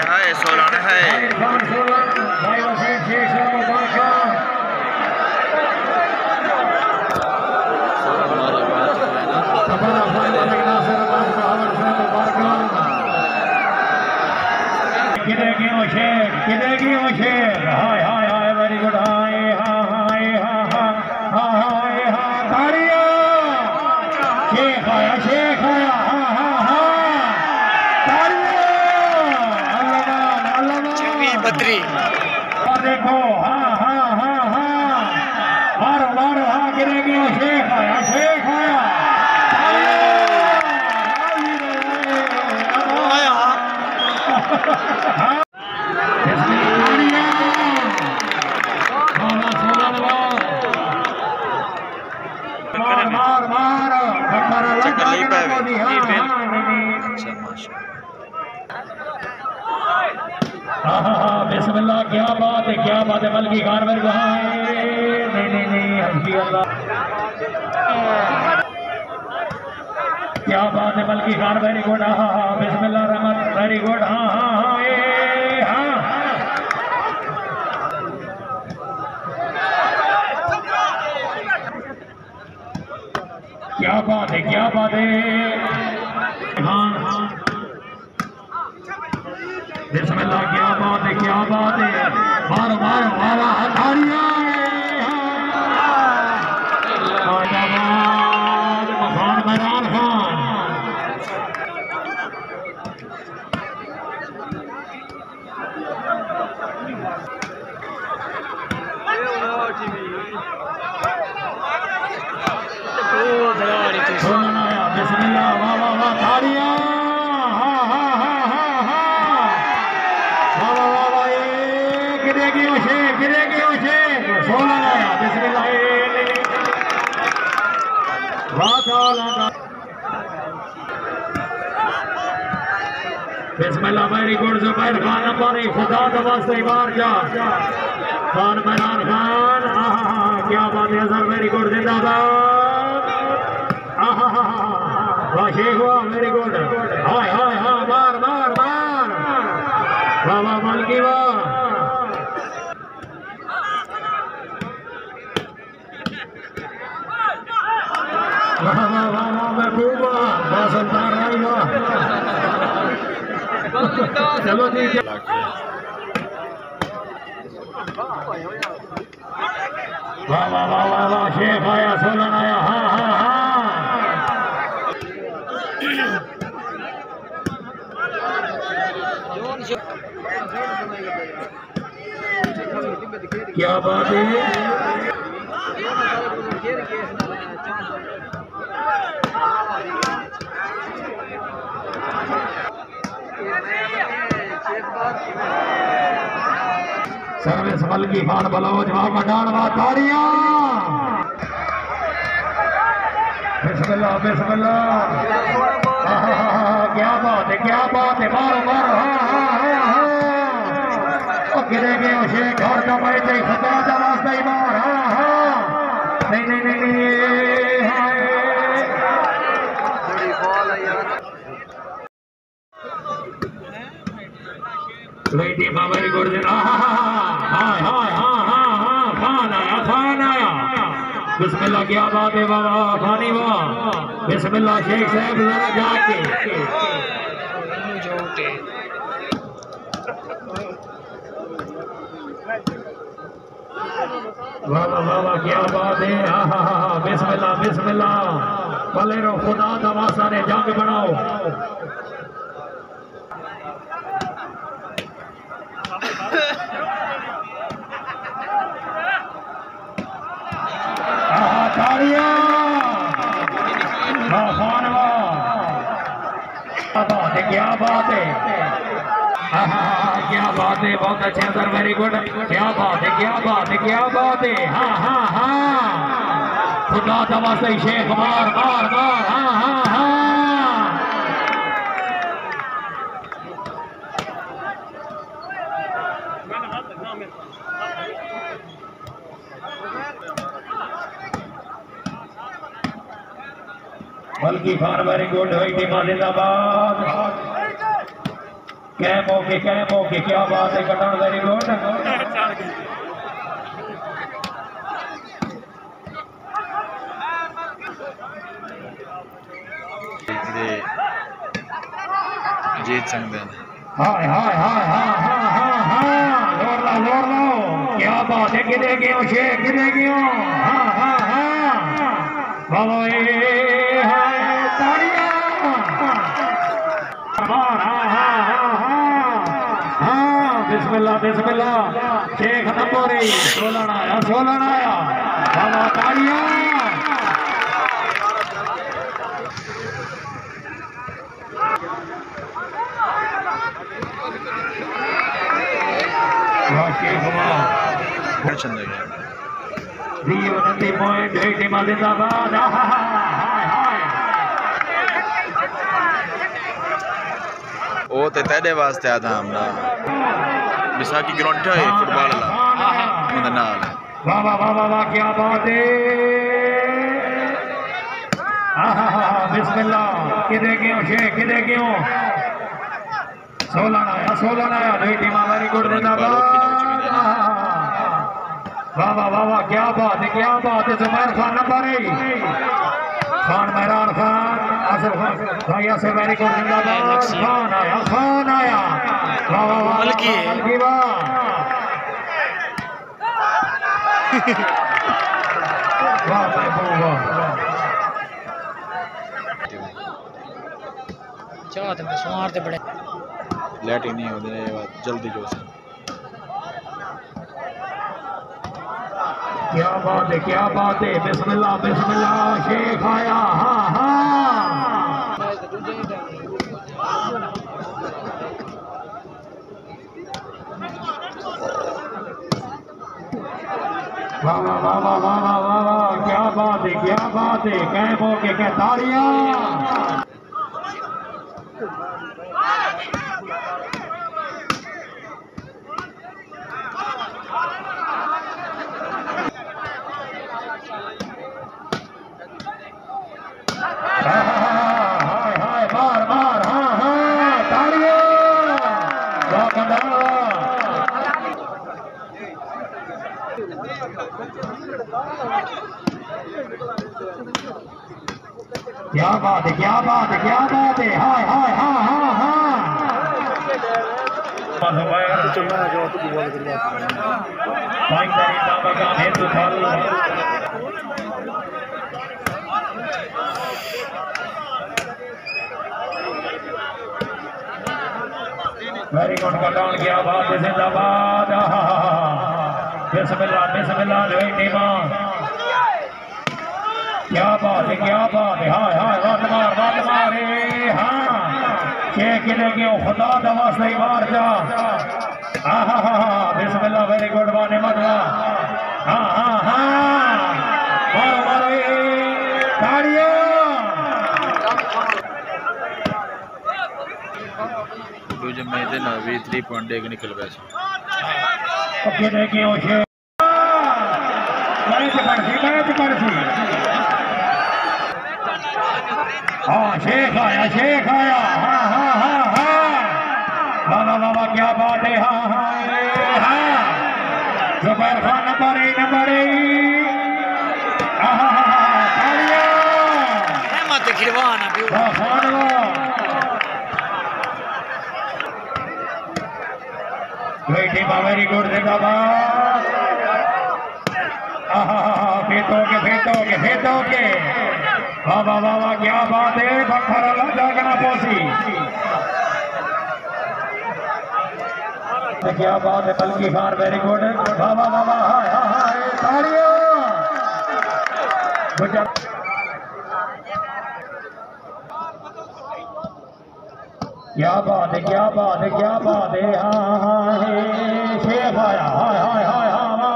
हाय सोलाने है हाय हाय hi very good हाय हाय हाय ताड़ियां शेख आया ताड़ियां बद्री देखो मारो मारो गिरेगी शेख आया बिस्मिल्लाह क्या बात है मलकी खान मेरे को नहीं हंसी अल्लाह क्या बात है मलकी खान वेरी गुड बिस्मिल्लाह रहमान वेरी गुड क्या बात है बिस्मिल्लाह क्या बात है मारो मारो हथारियां मैदान खान बिस्मिल्लाह वाह ताड़ियां गिरेगी शेख 16 आया बिस्मिल्लाह बिस्मिल्लाह very good Zubair Khan number 1 खुदा वास्ते बार जा खान मैदान खान क्या बात है सर वेरी गुड जिंदाबाद वाह शेख वाह वेरी गुड हाय मार वाह मलकी वाह चलो ठीक है वाह शेख आया 16 आया क्या बात है सर्विस मलकी खान बलोच मैदान ताड़ियां बिस्मिल्लाह क्या बात है मारो गिरेगे शेख और दबाई खुदा वास्ते मार नहीं वेरी गुड खान आया बिस्मिल्लाह क्या बात है बाबा खानी वाह बिस्मिल्लाह शेख साहब जरा जाके वाह क्या बात है बिस्मिल्लाह भले रो खुदा दवासा ने जंग बनाओ क्या बात है बहुत अच्छे सर वेरी गुड क्या बात है खुदा दवासे शेख मार बल्कि खान वेरी गुड हुई टीम जिंदाबाद। कैम ओके क्या बात है कटान वेरी गुड। जीत सकते हैं। हाय हाय हाय हाय हाय हाय जोर लो क्या बात है किधे गयो शेख किधे गयो। हाँ हाँ हाँ बाबा हाय ताड़ियां। हाँ हाँ हाँ हाँ बिस्मिल्लाह बिस्मिल्लाह शेख नंबोरी 16 आया बाबा ताड़ियां। पॉइंट टीम जिंदाबाद। वो तो तेरे वास्ते आता हमला विसाखी ग्राउंड है फुटबॉल वाला नाल। वाह वाह वाह वाह वाह क्या बात है। बिस्मिल्लाह किधे गयो शेख किधे गयो। 16 आया दुई टीम वेरी गुड जिंदाबाद। वाह वाह वाह वाह क्या बात है जुबैर खान नंबर खान मेहरान खान आसिफ खान भैया से वेरी गुड जिंदाबाद। खान आया वाह वाह वाह बल्कि वाह बड़े लेट ही नहीं होते जल्दी जो से। क्या बात है बिस्मिल्लाह बिस्मिल्लाह शेख आया। हाँ हाँ वाह वाह वाह वाह वाह वाह वाह क्या बात है कैम होके क्या ताड़ियां। हाय मार हाँ हाँ ताड़ियां। क्या बात है हाय हाय हाँ हाँ हाँ वेरी गुड कटान क्या बात है जिंदाबाद। बिस्मिल्लाह बिस्मिल्लाह टीमा क्या बात है हाय हाय मत मार हाँ शेख किधे गयो खुदा दवा सही मार जा। बिस्मिल्लाह वेरी गुड माने मत हाँ हाँ हाँ मारो ताड़ियां। दूजे मैच ना 3 पॉइंट देख निकल गए किधे गयो शेख मैच पड़सी हाँ शेख आया हाँ हाँ हाँ हाँ बाबा क्या बात है हाँ हाँ Zubair Khan number very good जिंदाबाद। फेंटोगे वाह क्या बात है बखर जागना पोसी क्या बात है बल्कि खान वेरी गुड वाह ताड़ियां। क्या बात है हाँ शेख आया हाय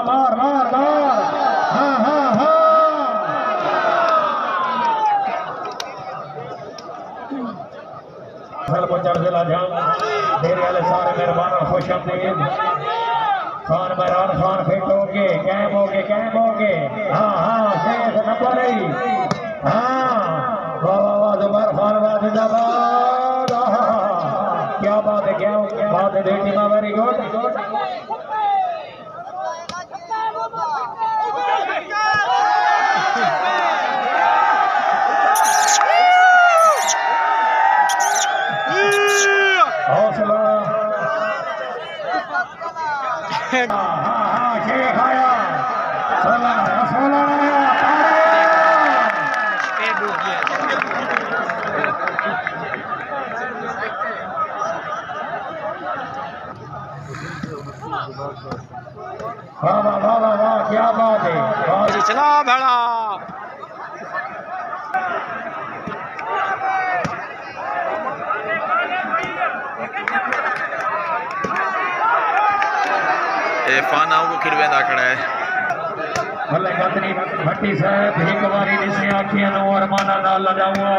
मार हाँ जिला जाम डेरे वाले सारे मेहरबान खुश आमदीद। खान मेहरान खान फिट होके कैम होके हाँ शेख नंबर हाँ वाह जिंदाबाद। क्या बात है, क्या बात है, दो टीम वेरी गुड। हौसला शेख आया, 16 आया, वाह वाह वाह वाह वाह, क्या बात है। चला भेड़ा फाना को खिड़वेंदा खड़ा है भले गतनी भट्टी साहब एक बारी जिसने आखियां नो अरमाना नाल लगाऊंगा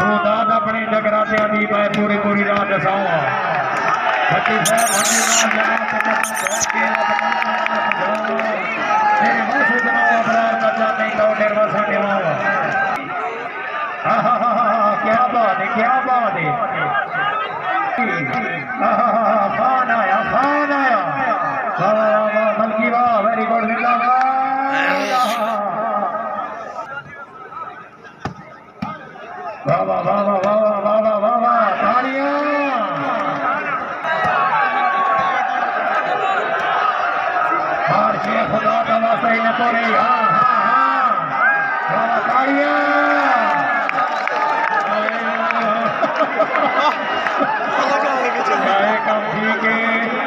रोदाद अपने जगराते दी मैं पूरी पूरी रात दसाऊंगा। भट्टी साहब भट्टी तेरे वासु जनाब अबरार का जाने का डेर वासा देवाऊंगा। क्या बात है, क्या बात है। खान आया, खान आया, बल्कि वाह, वेरी गुड, जिंदाबाद। वाह वाह वाह वाह वाह वाह वाह वाह वाह, तालियां। और शेख खुदा का वास्ता ही न तोड़े, हाँ हाँ हाँ, तालियां। ठीक है,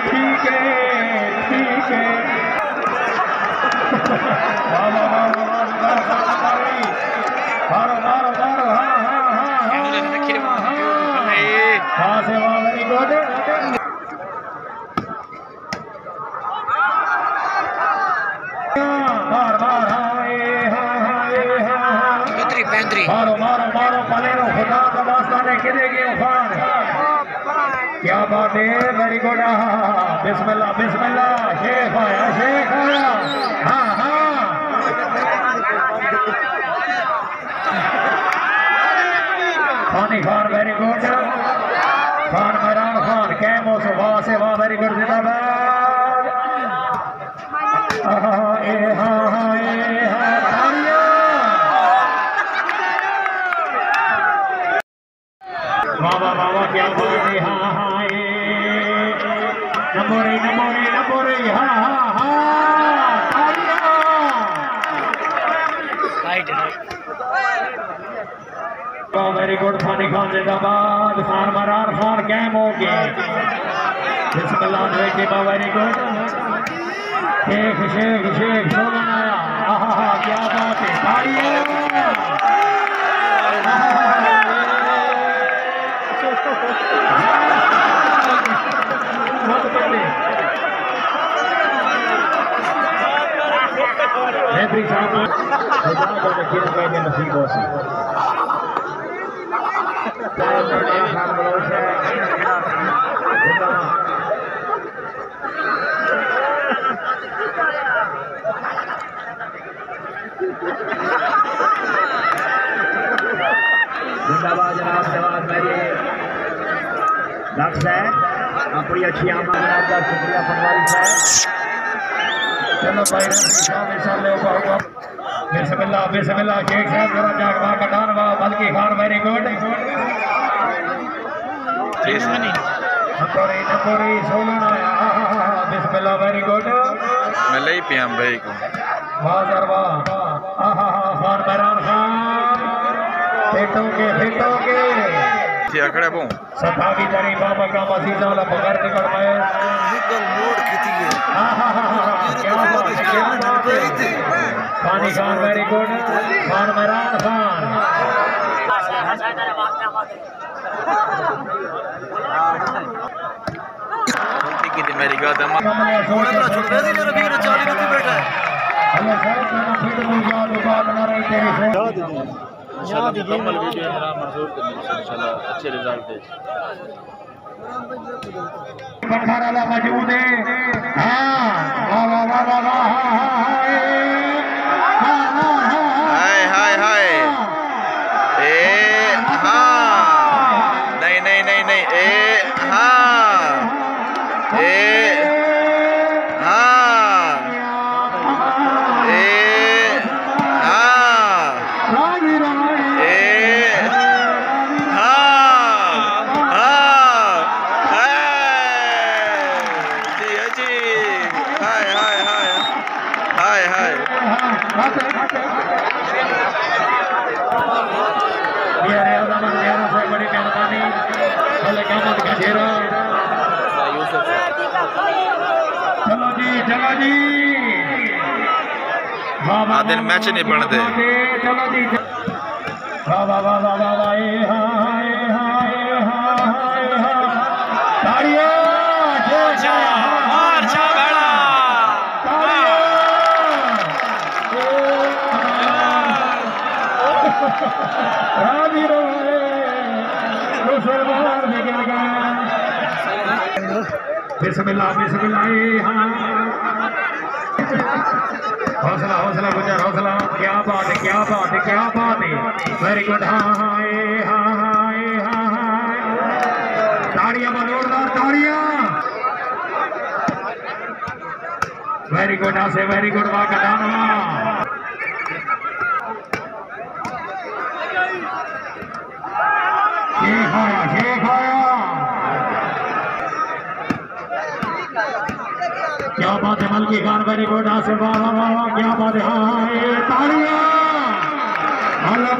ठीक है, ठीक है। मारो मारो मारो, हाँ हाँ हाँ से वाह, वेरी गुड। मार मार, मारो मारो मारो, पलेरो खुदा का वास्ता ने गिरेगी उफान। क्या बात है, वेरी गुड। बिस्मिल्लाह बिस्मिल्लाह, शेख आया, शेख आया, हाँ हाँ। खानी खान वेरी गुड, खान मैरान खान कैमो से वाह से वाह, वेरी गुड, जिंदाबाद। हाँ हाँ ए हाँ हाँ ए हाँ, तालियां। वाह वाह वाह वाह, क्या बात है, हाँ हाँ नंबोरे नंबोरे नंबोरे, हाँ हाँ हाँ, तालियां। वेरी गुड, खानी खान जिंदाबाद। खान मरार खान कैम हो गए, बिस्मिल्लाह, वेरी गुड। शेख शेख शेख सोलन आया, आहा क्या बात है, तालियां। एवरी साहब खुदा का वकील कहने नसीब हो सी खान बलोच है। जिंदाबाद जनाब, जवाब मेरी डॉक्टर साहब, अपनी अच्छी आमद जनाब का शुक्रिया पटवारी साहब। चलो भाई बिस्मिल्लाह बिस्मिल्लाह, शेख साहब जरा जागवा कटान वाह, बल्कि खान वेरी गुड। नंबोरी नंबोरी सोलन आया, बिस्मिल्लाह, वेरी गुड। मैं ले पिया भाई को वाह जरवा, खान मैरान खान फेटोगे अखड़े पो सतावी दरी बाबा का मसीदा वाला बगर निकल गए। क्या बात है, क्या बात है। खानी खान वेरी गुड, खान मैरान खान। मेरी गादम मुकम्मल वीडियो मंजूर इंशाल्लाह अच्छे रिजल्ट है। बखारा मौजूद है, हाँ वाह वाह वाह वाह वाह, हाय हाय हाय ए हाँ चलो जी दिन मैच नहीं बनते। चलो जी वाह वाह वाह वाह वाह वाह बिस्मिल्लाह बिस्मिल्लाह हौसला हौसला गुजर हौसला क्या बात है क्या बात है क्या बात है वेरी गुड ताड़ियां जोरदार ताड़ियां वेरी गुड से वेरी गुड वाह कटाना शेख आया क्या बात है मलकी खान वेरी गुड से वाह वाह वाह क्या बात है ताड़ियां अल्लाह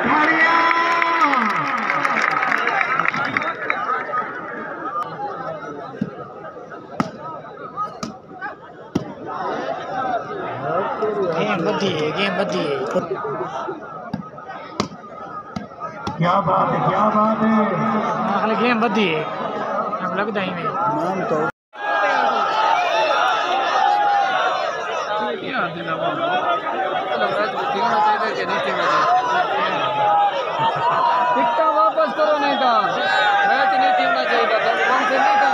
ताड़ियां गेम बदी है क्या बात है खाली गेम बदी है लगता ही नहीं नाम तो टिकटा वापस करो नहीं था मैच नहीं खेलना चाहिए था कौन से नहीं था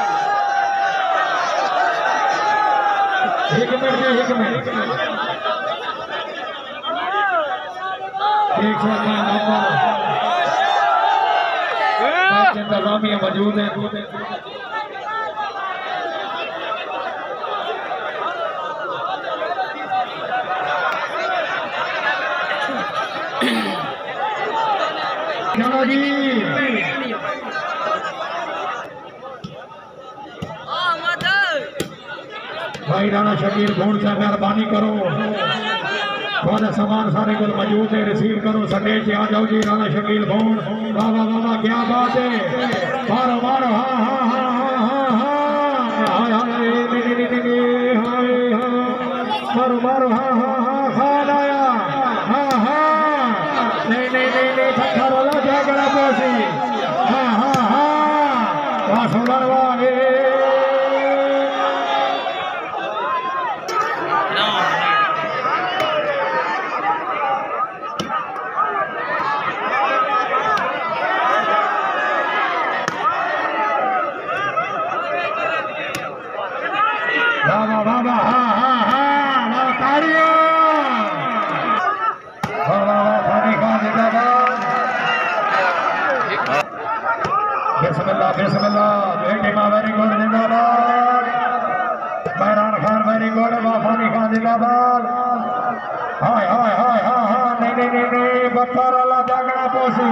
एक मिनट इंतजामिया मौजूद है चलो जी भाई राणा शकील फोन से मेहरबानी करो थोड़ा सामान सारे को मौजूद है रिसीव करो स्टेज पे आ जाओ जी राणा शकील फोन वाह वाह वाह क्या बात है मारो मारो मारो मारो खान आया नहीं थक्का रोला जागड़ा पोसी वाह सोलर वाले बिस्मिल्लाह बेटी मां वेरी गुड जिंदाबाद महरान खान वेरी गुड वाफानी खान जिंदाबाद हाय नहीं बत्तर वाला जागना पोसी